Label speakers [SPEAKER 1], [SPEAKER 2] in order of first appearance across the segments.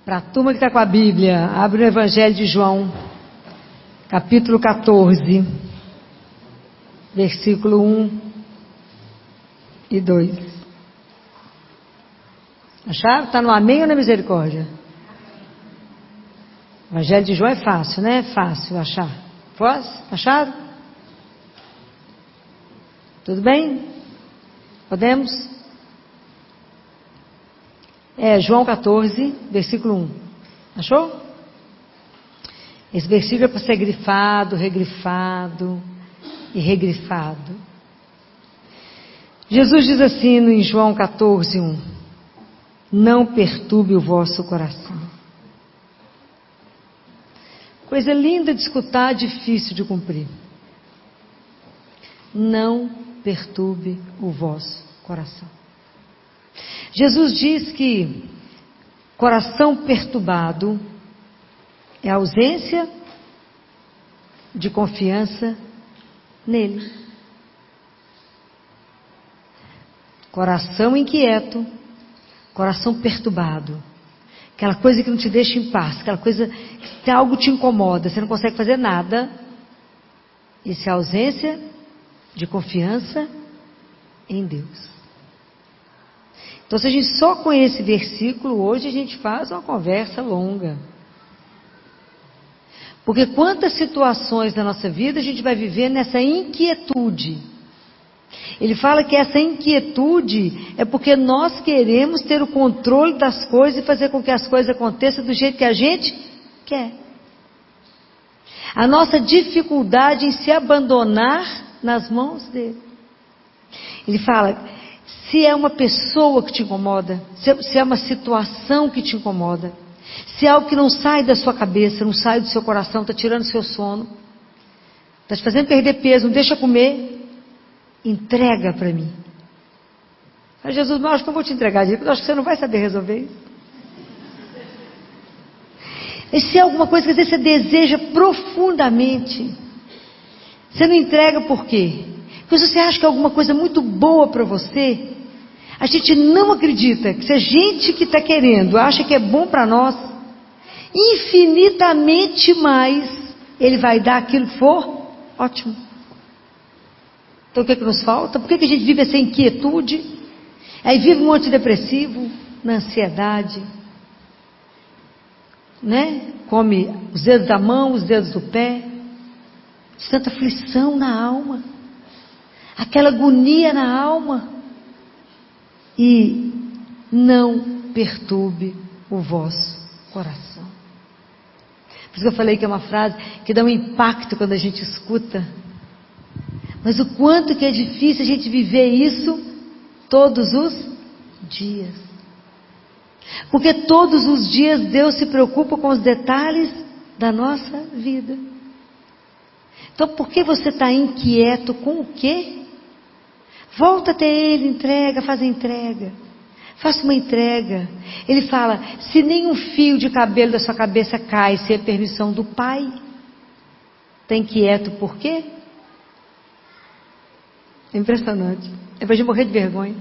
[SPEAKER 1] Para a turma que está com a Bíblia, abre o Evangelho de João, capítulo 14, versículo 1 e 2. Acharam? Está no amém ou na misericórdia? O Evangelho de João é fácil, né? É fácil achar. Acharam? Tudo bem? Podemos? João 14, versículo 1. Achou? Esse versículo é para ser grifado, regrifado e regrifado. Jesus diz assim em João 14, 1: não perturbe o vosso coração. Coisa linda de escutar, difícil de cumprir. Não perturbe o vosso coração. Jesus diz que coração perturbado é a ausência de confiança nele. Coração inquieto, coração perturbado, aquela coisa que não te deixa em paz, aquela coisa que algo te incomoda, você não consegue fazer nada. Isso é a ausência de confiança em Deus. Então, se a gente só com esse versículo, hoje a gente faz uma conversa longa. Porque quantas situações na nossa vida a gente vai viver nessa inquietude. Ele fala que essa inquietude é porque nós queremos ter o controle das coisas e fazer com que as coisas aconteçam do jeito que a gente quer. A nossa dificuldade em se abandonar nas mãos dele. Ele fala, se é uma pessoa que te incomoda, se é uma situação que te incomoda, se é algo que não sai da sua cabeça, não sai do seu coração, está tirando o seu sono, está te fazendo perder peso, não deixa comer, entrega para mim. Mas Jesus, eu acho que eu vou te entregar, porque eu acho que você não vai saber resolver isso. E se é alguma coisa que às vezes você deseja profundamente, você não entrega por quê? Porque se você acha que é alguma coisa muito boa para você, a gente não acredita que se a gente que está querendo acha que é bom para nós, infinitamente mais Ele vai dar aquilo que for ótimo. Então o que é que nos falta? Por que a gente vive essa inquietude? Aí vive um antidepressivo, na ansiedade, né? Come os dedos da mão, os dedos do pé, de tanta aflição na alma, aquela agonia na alma. E não perturbe o vosso coração. Por isso que eu falei que é uma frase que dá um impacto quando a gente escuta. Mas o quanto que é difícil a gente viver isso todos os dias. Porque todos os dias Deus se preocupa com os detalhes da nossa vida. Então por que você está inquieto com o quê? Volta até Ele, entrega, faz a entrega. Faça uma entrega. Ele fala, se nenhum fio de cabelo da sua cabeça cai sem a permissão do Pai, está inquieto por quê? É impressionante. É para a gente morrer de vergonha.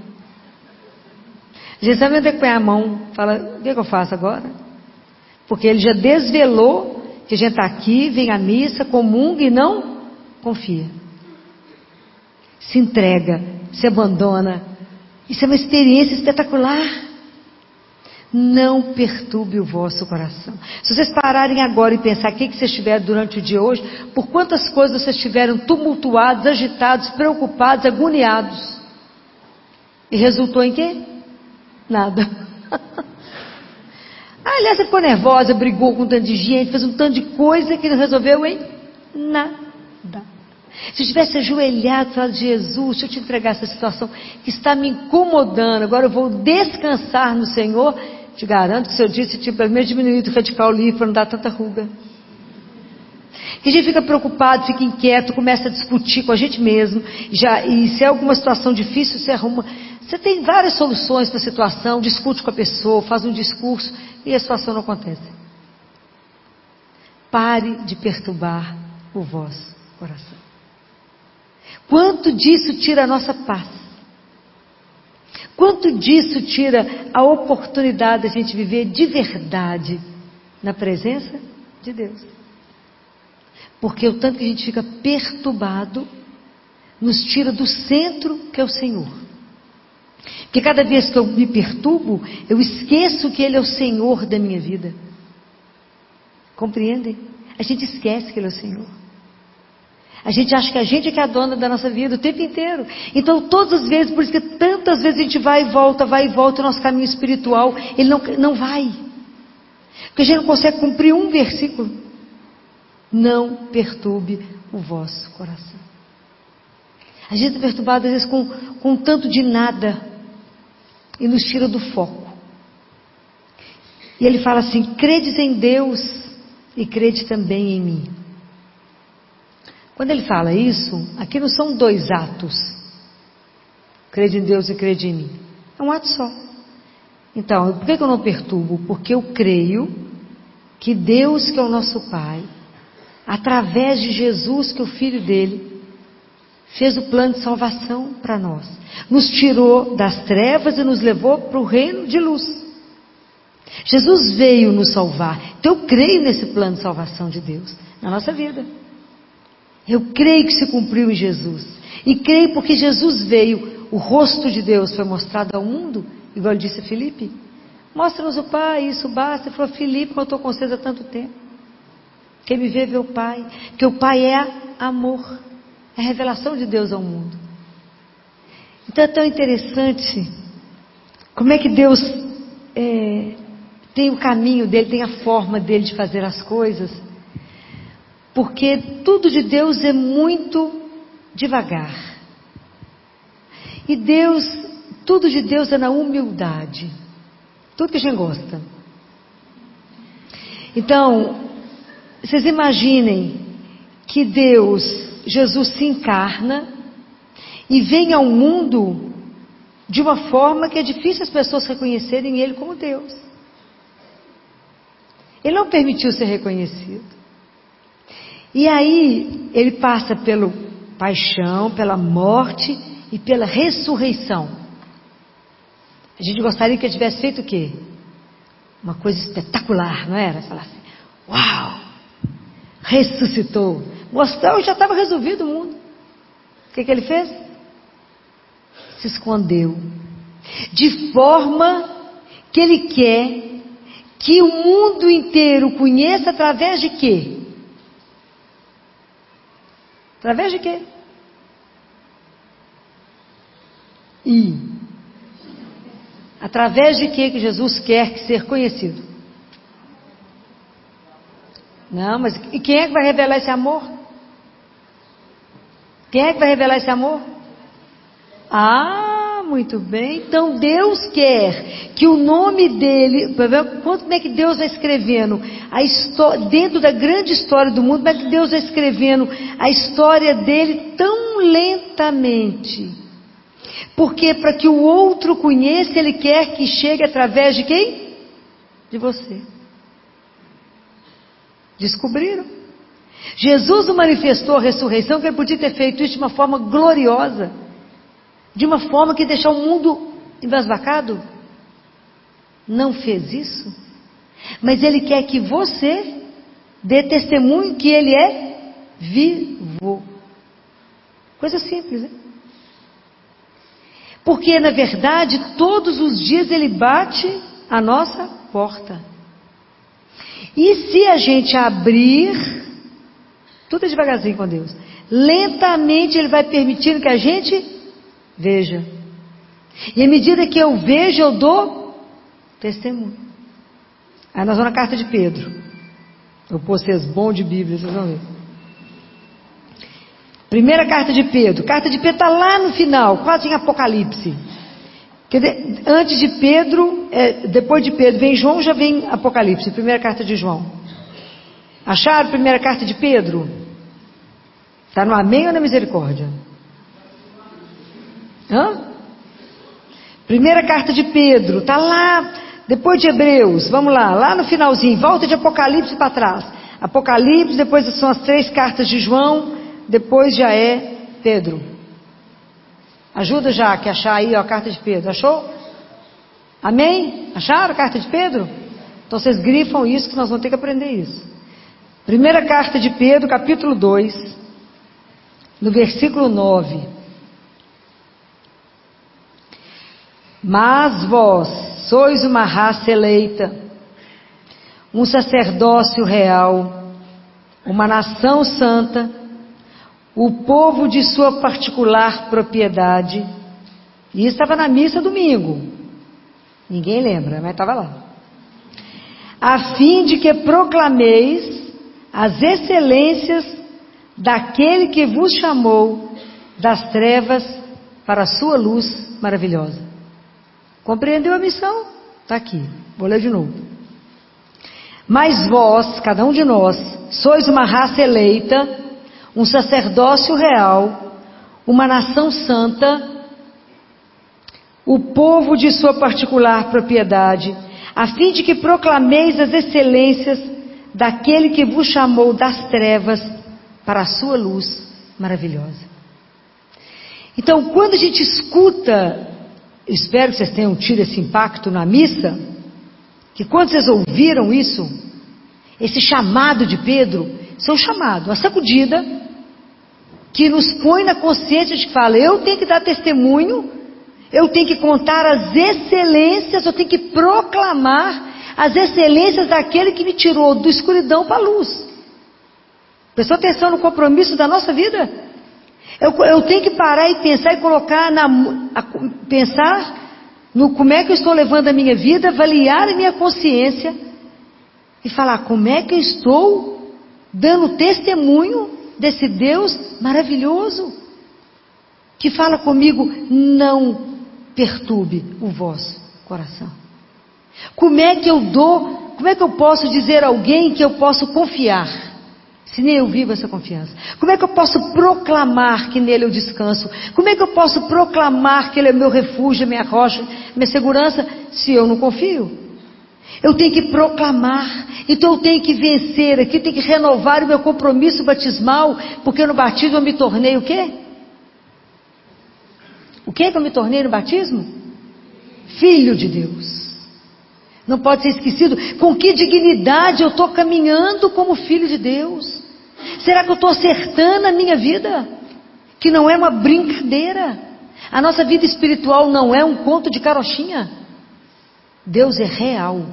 [SPEAKER 1] A gente sabe onde é que põe a mão, fala, o que eu faço agora? Porque Ele já desvelou que a gente está aqui, vem à missa, comunga e não confia. Se entrega, se abandona. Isso é uma experiência espetacular. Não perturbe o vosso coração. Se vocês pararem agora e pensar o que vocês tiveram durante o dia hoje, por quantas coisas vocês estiveram tumultuados, agitados, preocupados, agoniados. E resultou em quê? Nada. Aliás, você ficou nervosa, brigou com um tanto de gente, fez um tanto de coisa que não resolveu em nada. Se eu tivesse ajoelhado e falado, Jesus, deixa eu te entregar essa situação que está me incomodando, agora eu vou descansar no Senhor, te garanto que se eu disse, tipo, pelo menos diminuído o radical livre para não dar tanta ruga. Que a gente fica preocupado, fica inquieto, começa a discutir com a gente mesmo, e se é alguma situação difícil, você arruma. Você tem várias soluções para a situação, discute com a pessoa, faz um discurso, e a situação não acontece. Pare de perturbar o vosso coração. Quanto disso tira a nossa paz? Quanto disso tira a oportunidade de a gente viver de verdade na presença de Deus? Porque o tanto que a gente fica perturbado nos tira do centro que é o Senhor. Porque cada vez que eu me perturbo, eu esqueço que Ele é o Senhor da minha vida. Compreendem? A gente esquece que Ele é o Senhor. A gente acha que a gente é que é a dona da nossa vida o tempo inteiro. Então todas as vezes, por isso que tantas vezes a gente vai e volta, o nosso caminho espiritual, ele não vai. Porque a gente não consegue cumprir um versículo. Não perturbe o vosso coração. A gente está perturbado às vezes com um tanto de nada e nos tira do foco. E ele fala assim: credes em Deus e crede também em mim. Quando ele fala isso, aqui não são dois atos. Crede em Deus e crede em mim. É um ato só. Então, por que eu não perturbo? Porque eu creio que Deus, que é o nosso Pai, através de Jesus, que é o Filho dele, fez o plano de salvação para nós. Nos tirou das trevas e nos levou para o reino de luz. Jesus veio nos salvar. Então eu creio nesse plano de salvação de Deus na nossa vida. Eu creio que se cumpriu em Jesus. E creio porque Jesus veio, o rosto de Deus foi mostrado ao mundo, igual ele disse a Filipe. Mostra-nos o Pai, isso basta. Ele falou: Filipe, eu estou com vocês há tanto tempo. Quem me vê o Pai. Porque o Pai é amor. É a revelação de Deus ao mundo. Então é tão interessante como é que Deus tem o caminho dele, tem a forma dele de fazer as coisas. Porque tudo de Deus é muito devagar. E tudo de Deus é na humildade. Tudo que a gente gosta. Então, vocês imaginem que Jesus se encarna e vem ao mundo de uma forma que é difícil as pessoas reconhecerem Ele como Deus. Ele não permitiu ser reconhecido. E aí, Ele passa pela paixão, pela morte e pela ressurreição. A gente gostaria que Ele tivesse feito o quê? Uma coisa espetacular, não era? Falar assim: uau! Ressuscitou. Gostou, já estava resolvido o mundo. O que Ele fez? Se escondeu. De forma que Ele quer que o mundo inteiro conheça através de quê? Através de quê? Através de quê que Jesus quer ser conhecido? Não, mas e quem é que vai revelar esse amor? Quem é que vai revelar esse amor? Muito bem. Então Deus quer que o nome dele, como é que Deus vai escrevendo a história, dentro da grande história do mundo, como é que Deus vai escrevendo a história dele tão lentamente? Porque para que o outro conheça, ele quer que chegue através de quem? De você. Descobriram? Jesus não manifestou a ressurreição, que ele podia ter feito isso de uma forma gloriosa, de uma forma que deixou o mundo embasbacado. Não fez isso. Mas ele quer que você dê testemunho que ele é vivo. Coisa simples, né? Porque na verdade todos os dias ele bate a nossa porta. E se a gente abrir, tudo é devagarzinho com Deus, lentamente ele vai permitindo que a gente veja. E à medida que eu vejo, eu dou testemunho. Aí nós vamos na carta de Pedro. Eu pôr vocês bom de Bíblia, vocês vão ver. Primeira carta de Pedro. Carta de Pedro está lá no final, quase em Apocalipse. Quer dizer, antes de Pedro, depois de Pedro vem João, já vem Apocalipse. Primeira carta de João. Acharam a primeira carta de Pedro? Está no Amém ou na Misericórdia? Primeira carta de Pedro, está lá, depois de Hebreus, vamos lá no finalzinho, volta de Apocalipse para trás. Apocalipse, depois são as 3 cartas de João, depois já é Pedro. Ajuda já que achar aí a carta de Pedro, achou? Amém? Acharam a carta de Pedro? Então vocês grifam isso que nós vamos ter que aprender isso. Primeira carta de Pedro, capítulo 2, no versículo 9. Mas vós sois uma raça eleita, um sacerdócio real, uma nação santa, o povo de sua particular propriedade. E isso estava na missa domingo. Ninguém lembra, mas estava lá. A fim de que proclameis as excelências daquele que vos chamou das trevas para a sua luz maravilhosa. Compreendeu a missão? Está aqui, vou ler de novo. Mas vós, cada um de nós, sois uma raça eleita, um sacerdócio real, uma nação santa, o povo de sua particular propriedade, a fim de que proclameis as excelências daquele que vos chamou das trevas para a sua luz maravilhosa. Então, quando a gente escuta, espero que vocês tenham tido esse impacto na missa, que quando vocês ouviram isso, esse chamado de Pedro, isso é um chamado, uma sacudida, que nos põe na consciência de que fala, eu tenho que dar testemunho, eu tenho que contar as excelências, eu tenho que proclamar as excelências daquele que me tirou da escuridão para a luz. Prestou atenção no compromisso da nossa vida? Eu tenho que parar e pensar e colocar, pensar no como é que eu estou levando a minha vida, avaliar a minha consciência e falar como é que eu estou dando testemunho desse Deus maravilhoso que fala comigo, não perturbe o vosso coração. Como é que eu posso dizer a alguém que eu posso confiar, se nem eu vivo essa confiança? Como é que eu posso proclamar que nele eu descanso? Como é que eu posso proclamar que ele é meu refúgio, minha rocha, minha segurança, se eu não confio? Eu tenho que proclamar, então eu tenho que vencer aqui, tenho que renovar o meu compromisso batismal, porque no batismo eu me tornei o quê? O que eu me tornei no batismo? Filho de Deus. Não pode ser esquecido. Com que dignidade eu estou caminhando como filho de Deus? Será que eu estou acertando a minha vida? Que não é uma brincadeira. A nossa vida espiritual não é um conto de carochinha. Deus é real.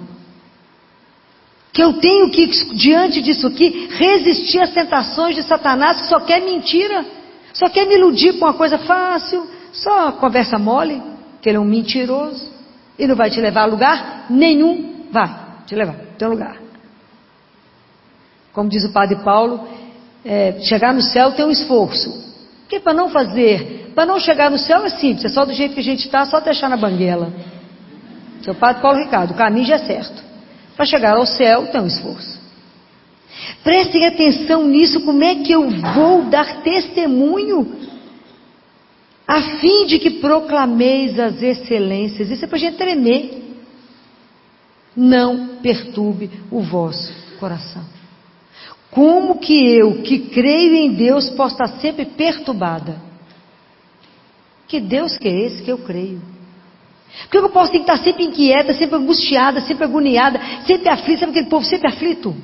[SPEAKER 1] Que eu tenho que, diante disso aqui, resistir às tentações de Satanás, que só quer mentira, só quer me iludir com uma coisa fácil, só conversa mole, que ele é um mentiroso, e não vai te levar a lugar nenhum, vai te levar a teu lugar. Como diz o padre Paulo, chegar no céu tem um esforço. Porque para não chegar no céu é simples, é só do jeito que a gente está, só deixar na banguela. Seu padre Paulo Ricardo, o caminho já é certo. Para chegar ao céu tem um esforço. Prestem atenção nisso, como é que eu vou dar testemunho? A fim de que proclameis as excelências. Isso é para a gente tremer. Não perturbe o vosso coração. Como que eu, que creio em Deus, posso estar sempre perturbada? Que Deus que é esse que eu creio? Porque eu posso estar sempre inquieta, sempre angustiada, sempre agoniada, sempre aflita. Sabe aquele povo sempre aflito?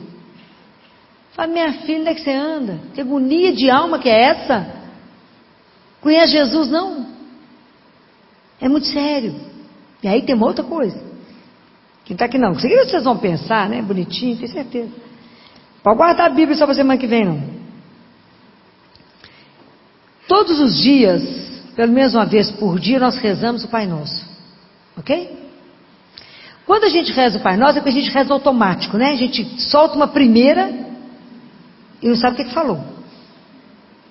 [SPEAKER 1] Fala, minha filha, onde é que você anda? Que agonia de alma que é essa? Conhece Jesus? Não. É muito sério. E aí tem uma outra coisa. Quem está aqui não. Isso aqui vocês vão pensar, né? Bonitinho, tenho certeza. Pode guardar a Bíblia só para semana que vem, não. Todos os dias, pelo menos uma vez por dia, nós rezamos o Pai Nosso. Ok? Quando a gente reza o Pai Nosso, é porque a gente reza automático, né? A gente solta uma primeira e não sabe o que falou.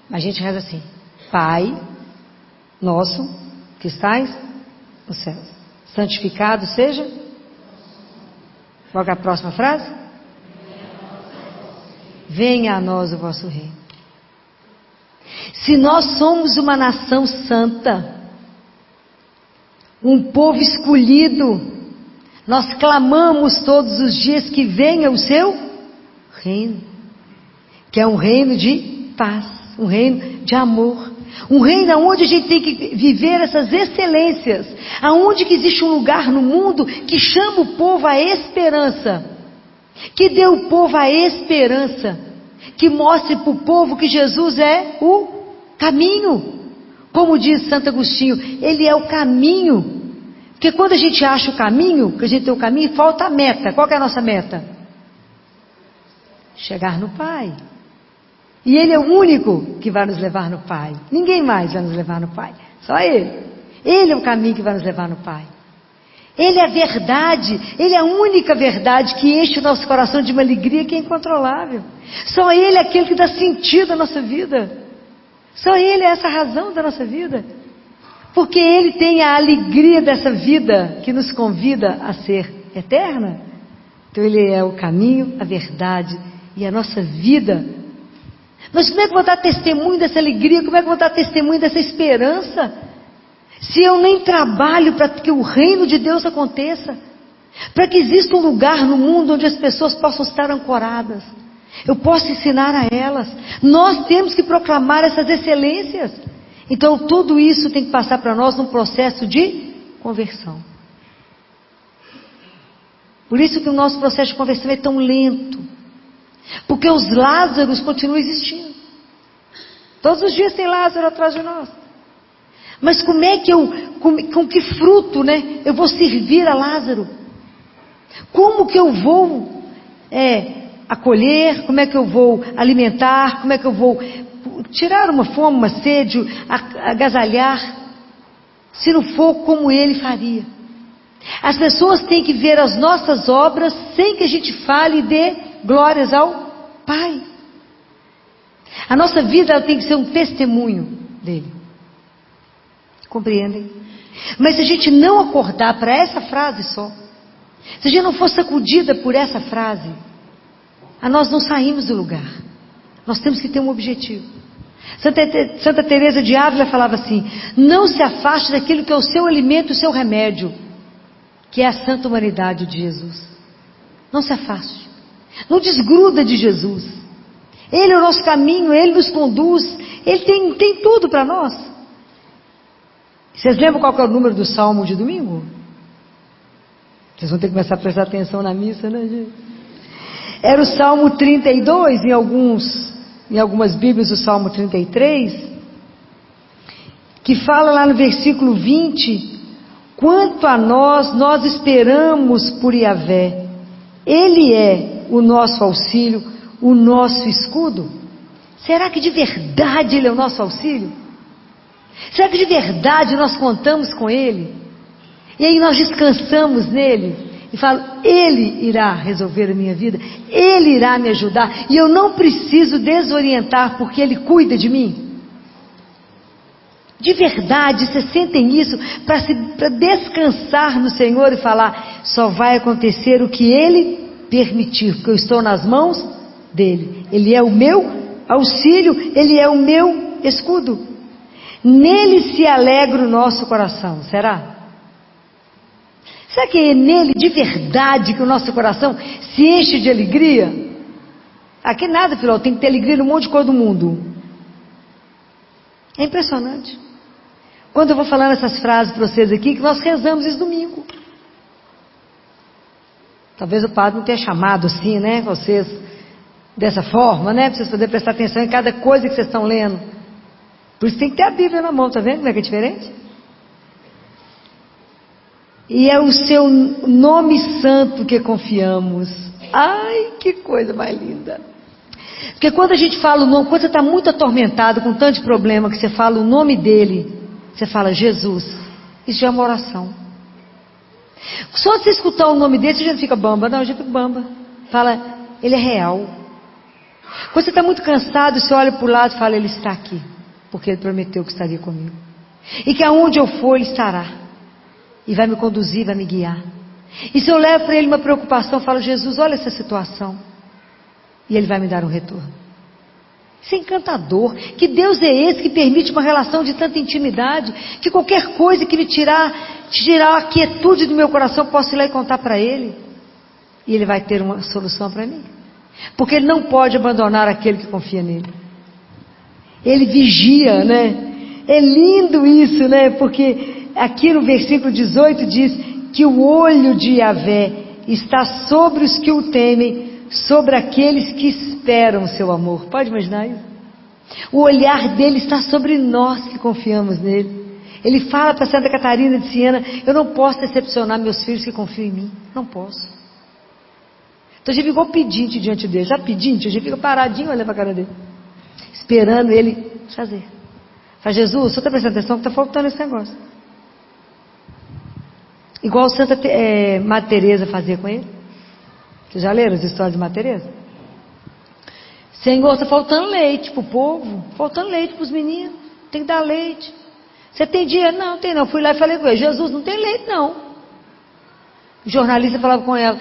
[SPEAKER 1] Mas a gente reza assim. Pai nosso, que estais no céu, santificado seja. Qual é a próxima frase? Venha a nós o vosso reino. Se nós somos uma nação santa, um povo escolhido, nós clamamos todos os dias que venha o seu reino, que é um reino de paz, um reino de amor, Um reino onde a gente tem que viver essas excelências, aonde que existe um lugar no mundo que chama o povo à esperança, que dê ao povo a esperança, que mostre para o povo que Jesus é o caminho. Como diz Santo Agostinho, Ele é o caminho. Porque quando a gente acha o caminho, que a gente tem o caminho, falta a meta. Qual que é a nossa meta? Chegar no Pai. E Ele é o único que vai nos levar no Pai. Ninguém mais vai nos levar no Pai. Só Ele. Ele é o caminho que vai nos levar no Pai. Ele é a verdade. Ele é a única verdade que enche o nosso coração de uma alegria que é incontrolável. Só Ele é aquele que dá sentido à nossa vida. Só Ele é essa razão da nossa vida. Porque Ele tem a alegria dessa vida que nos convida a ser eterna. Então Ele é o caminho, a verdade e a nossa vida. Mas como é que eu vou dar testemunho dessa alegria? Como é que eu vou dar testemunho dessa esperança? Se eu nem trabalho para que o reino de Deus aconteça. Para que exista um lugar no mundo onde as pessoas possam estar ancoradas. Eu posso ensinar a elas. Nós temos que proclamar essas excelências. Então tudo isso tem que passar para nós num processo de conversão. Por isso que o nosso processo de conversão é tão lento. Porque os Lázaros continuam existindo. Todos os dias tem Lázaro atrás de nós. Mas como é que com que fruto, né, eu vou servir a Lázaro? Como que eu vou acolher? Como é que eu vou alimentar? Como é que eu vou tirar uma fome, uma sede, agasalhar? Se não for como ele faria. As pessoas têm que ver as nossas obras sem que a gente fale e dê glórias ao Pai. A nossa vida ela tem que ser um testemunho dele. Compreendem? Mas se a gente não acordar para essa frase só, se a gente não for sacudida por essa frase, nós não saímos do lugar. Nós temos que ter um objetivo. Santa Teresa de Ávila falava assim: não se afaste daquilo que é o seu alimento e o seu remédio, que é a santa humanidade de Jesus. Não se afaste. Não desgruda de Jesus. Ele é o nosso caminho, Ele nos conduz, Ele tem tudo para nós. Vocês lembram qual que é o número do Salmo de domingo? Vocês vão ter que começar a prestar atenção na missa, né, gente? Era o Salmo 32, em algumas Bíblias o Salmo 33, que fala lá no versículo 20: quanto a nós esperamos por Yahvé, Ele é o nosso auxílio, o nosso escudo. Será que de verdade Ele é o nosso auxílio? Será que de verdade nós contamos com Ele? E aí nós descansamos nele e falamos: Ele irá resolver a minha vida, Ele irá me ajudar, e eu não preciso desorientar porque Ele cuida de mim. De verdade, vocês sentem isso para descansar no Senhor e falar: só vai acontecer o que Ele permitir, porque eu estou nas mãos dEle. Ele é o meu auxílio, Ele é o meu escudo. Nele se alegra o nosso coração. Será? Será que é nele de verdade que o nosso coração se enche de alegria? Aqui nada, filho, tem que ter alegria no monte de cor do mundo. É impressionante. Quando eu vou falando essas frases para vocês aqui, que nós rezamos esse domingo. Talvez o padre não tenha chamado assim, né, vocês dessa forma, né, para vocês poderem prestar atenção em cada coisa que vocês estão lendo. Por isso tem que ter a Bíblia na mão, tá vendo como é que é diferente? E é o seu nome santo que confiamos. Ai, que coisa mais linda. Porque quando a gente fala o nome, quando você está muito atormentado com tanto problema, que você fala o nome dele, você fala Jesus, isso já é uma oração. Só de você escutar o nome dele, você já não fica bamba. Não, eu já fico bamba. Fala, ele é real. Quando você está muito cansado, você olha para o lado e fala: ele está aqui, porque ele prometeu que estaria comigo, e que aonde eu for ele estará, e vai me conduzir, vai me guiar. E se eu levo para ele uma preocupação, eu falo: Jesus, olha essa situação, e ele vai me dar um retorno. Isso é encantador. Que Deus é esse que permite uma relação de tanta intimidade, que qualquer coisa que me tirar a quietude do meu coração, eu posso ir lá e contar para ele, e ele vai ter uma solução para mim, porque ele não pode abandonar aquele que confia nele. Ele vigia, né? É lindo isso, né? Porque aqui no versículo 18 diz que o olho de Yahvé está sobre os que o temem, sobre aqueles que esperam o seu amor. Pode imaginar isso? O olhar dele está sobre nós que confiamos nele. Ele fala para Santa Catarina de Siena: eu não posso decepcionar meus filhos que confiam em mim. Não posso. Então a gente ficou pedinte diante dele. Já pedinte, a gente fica paradinho olhando para a cara dele, esperando ele fazer. Fala: Jesus, o senhor está prestando atenção que está faltando esse negócio. Igual Santa Madre Teresa fazia com ele. Vocês já leram as histórias de Madre Teresa? Senhor, está faltando leite para o povo, faltando leite para os meninos, tem que dar leite. Você tem dinheiro? Não, tem não. Fui lá e falei com ele: Jesus, não tem leite não. O jornalista falava com ela: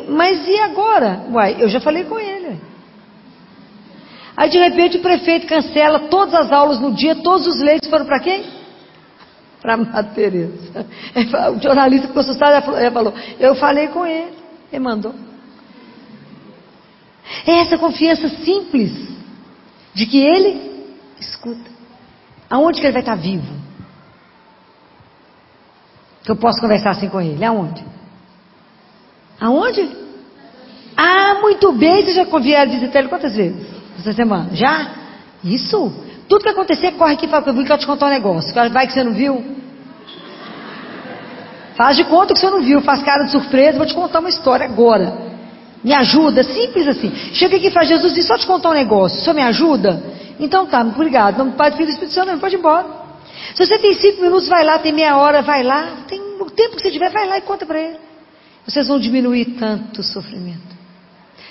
[SPEAKER 1] mas e agora? Uai, eu já falei com ele. Aí de repente o prefeito cancela todas as aulas no dia, todos os leitos foram para quem? Para Madre Teresa. O jornalista ficou assustado, ela falou: eu falei com ele, ele mandou. É essa confiança simples de que ele escuta. Aonde que ele vai estar vivo? Que eu posso conversar assim com ele? Aonde? Aonde? Ah, muito bem. Você já vieram visitar ele quantas vezes essa semana? Já? Isso? Tudo que acontecer, corre aqui e fala que eu vi, que eu te contar um negócio. Vai que você não viu? Faz de conta que você não viu, faz cara de surpresa, vou te contar uma história agora. Me ajuda, simples assim. Chega aqui e fala: Jesus, deixa eu só te contar um negócio, o senhor me ajuda? Então tá, obrigado. Não, Pai, Filho e Espírito Santo, não pode ir embora. Se você tem 5 minutos, vai lá, tem meia hora, vai lá. Tem o tempo que você tiver, vai lá e conta para ele. Vocês vão diminuir tanto sofrimento,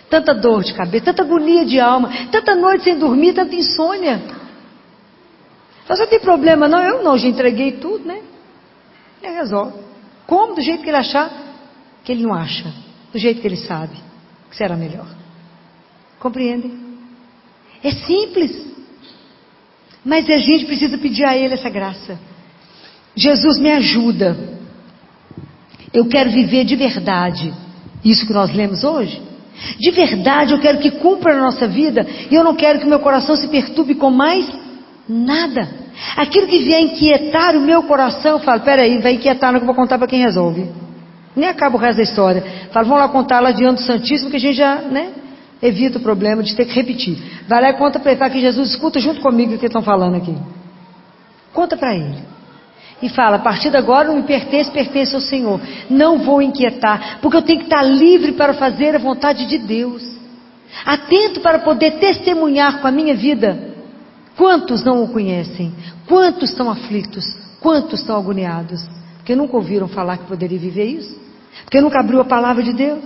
[SPEAKER 1] tanta dor de cabeça, tanta agonia de alma, tanta noite sem dormir, tanta insônia. Mas não tem problema não, eu não, já entreguei tudo, né? Ele resolve. Como? Do jeito que ele achar, que ele não acha, do jeito que ele sabe que será melhor. Compreendem? É simples, mas a gente precisa pedir a ele essa graça. Jesus, me ajuda, eu quero viver de verdade isso que nós lemos hoje. De verdade eu quero que cumpra na nossa vida, e eu não quero que meu coração se perturbe com mais nada. Aquilo que vier inquietar o meu coração, eu falo: peraí, vai inquietar, não, que eu vou contar para quem resolve. Nem acaba o resto da história. Falo: vamos lá contar lá diante do Santíssimo, que a gente já, né, evita o problema de ter que repetir. Vai lá e conta para ele, fala que Jesus escuta junto comigo o que estão falando aqui. Conta para ele. E fala: a partir de agora não me pertence, pertence ao Senhor. Não vou inquietar, porque eu tenho que estar livre para fazer a vontade de Deus. Atento para poder testemunhar com a minha vida. Quantos não o conhecem? Quantos estão aflitos? Quantos estão agoniados? Porque nunca ouviram falar que poderia viver isso? Porque nunca abriu a palavra de Deus?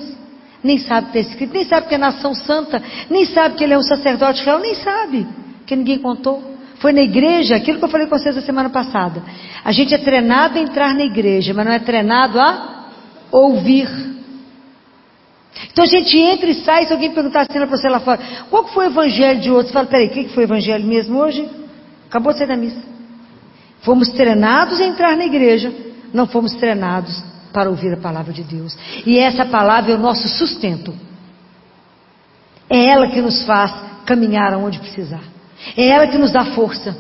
[SPEAKER 1] Nem sabe que está escrito, nem sabe que é nação santa, nem sabe que ele é um sacerdote real, nem sabe, que ninguém contou. Foi na igreja, aquilo que eu falei com vocês a semana passada. A gente é treinado a entrar na igreja, mas não é treinado a ouvir. Então a gente entra e sai. Se alguém perguntar assim para você lá fora: qual que foi o evangelho de hoje? Você fala: peraí, o que foi o evangelho mesmo hoje? Acabou de sair da missa. Fomos treinados a entrar na igreja, não fomos treinados para ouvir a palavra de Deus. E essa palavra é o nosso sustento. É ela que nos faz caminhar aonde precisar. É ela que nos dá força.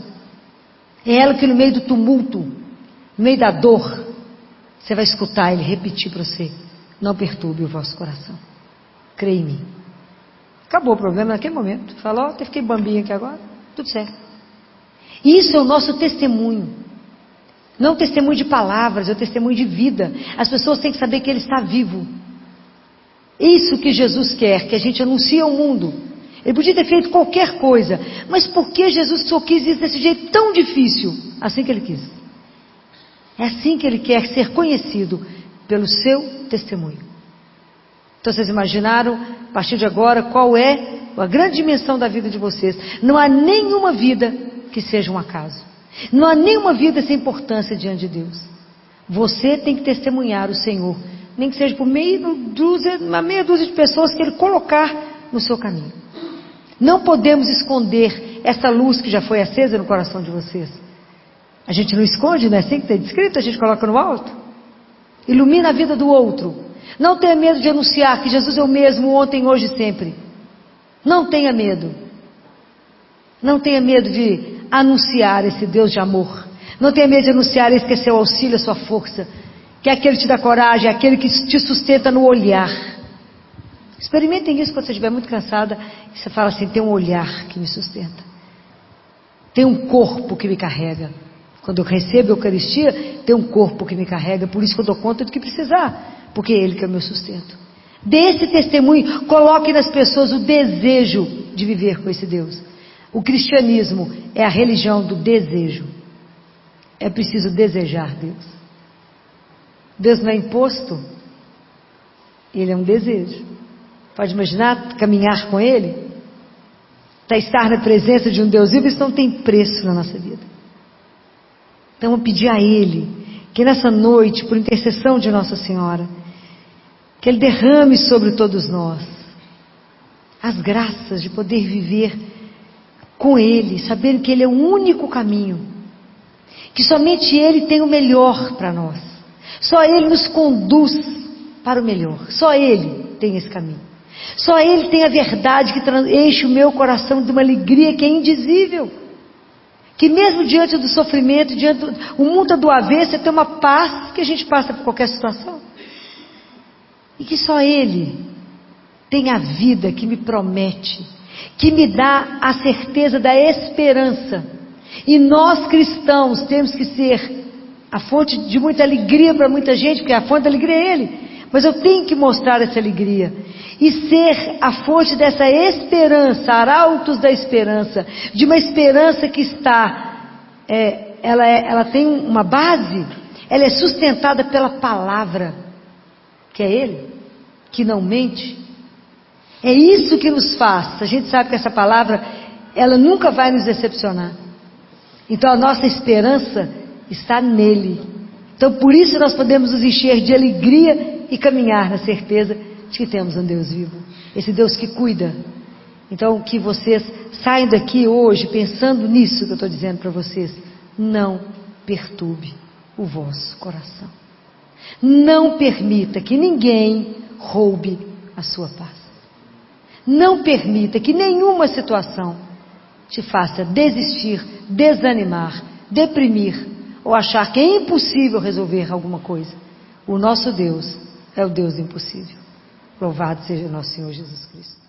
[SPEAKER 1] É ela que no meio do tumulto, no meio da dor, você vai escutar ele repetir para você: não perturbe o vosso coração, creia em mim. Acabou o problema naquele momento. Falou: até fiquei bambinha aqui agora, tudo certo. Isso é o nosso testemunho. Não testemunho de palavras, é o testemunho de vida. As pessoas têm que saber que ele está vivo. Isso que Jesus quer, que a gente anuncie ao mundo. Ele podia ter feito qualquer coisa, mas por que Jesus só quis isso desse jeito tão difícil? Assim que ele quis. É assim que ele quer ser conhecido, pelo seu testemunho. Então vocês imaginaram, a partir de agora, qual é a grande dimensão da vida de vocês? Não há nenhuma vida que seja um acaso. Não há nenhuma vida sem importância diante de Deus. Você tem que testemunhar o Senhor, nem que seja por uma meia dúzia de pessoas que Ele colocar no seu caminho. Não podemos esconder essa luz que já foi acesa no coração de vocês. A gente não esconde, não é assim que está descrito? A gente coloca no alto. Ilumina a vida do outro. Não tenha medo de anunciar que Jesus é o mesmo ontem, hoje e sempre. Não tenha medo. Não tenha medo de anunciar esse Deus de amor. Não tenha medo de anunciar esse que é seu auxílio, a sua força, que é aquele que te dá coragem, é aquele que te sustenta no olhar. Experimentem isso quando você estiver muito cansada, e você fala assim: tem um olhar que me sustenta, tem um corpo que me carrega. Quando eu recebo a Eucaristia, tem um corpo que me carrega, por isso que eu dou conta do que precisar, porque é Ele que é o meu sustento. Dê esse testemunho, coloque nas pessoas o desejo de viver com esse Deus. O cristianismo é a religião do desejo. É preciso desejar Deus. Deus não é imposto, Ele é um desejo. Pode imaginar caminhar com Ele? Estar na presença de um Deus vivo, isso não tem preço na nossa vida. Então vamos pedir a Ele, que nessa noite, por intercessão de Nossa Senhora, que Ele derrame sobre todos nós as graças de poder viver com Ele, sabendo que Ele é o único caminho, que somente Ele tem o melhor para nós, só Ele nos conduz para o melhor, só Ele tem esse caminho, só Ele tem a verdade que enche o meu coração de uma alegria que é indizível, que mesmo diante do sofrimento, diante do mundo do avesso, tem uma paz que a gente passa por qualquer situação, e que só Ele tem a vida que me promete, que me dá a certeza da esperança. E nós cristãos temos que ser a fonte de muita alegria para muita gente, porque a fonte da alegria é Ele, mas eu tenho que mostrar essa alegria e ser a fonte dessa esperança, arautos da esperança, de uma esperança que está ela tem uma base, ela é sustentada pela palavra, que é Ele, que não mente. É isso que nos faz. A gente sabe que essa palavra, ela nunca vai nos decepcionar. Então a nossa esperança está nele. Então por isso nós podemos nos encher de alegria e caminhar na certeza de que temos um Deus vivo, esse Deus que cuida. Então que vocês saiam daqui hoje pensando nisso que eu estou dizendo para vocês. Não perturbe o vosso coração. Não permita que ninguém roube a sua paz. Não permita que nenhuma situação te faça desistir, desanimar, deprimir ou achar que é impossível resolver alguma coisa. O nosso Deus é o Deus impossível. Louvado seja nosso Senhor Jesus Cristo.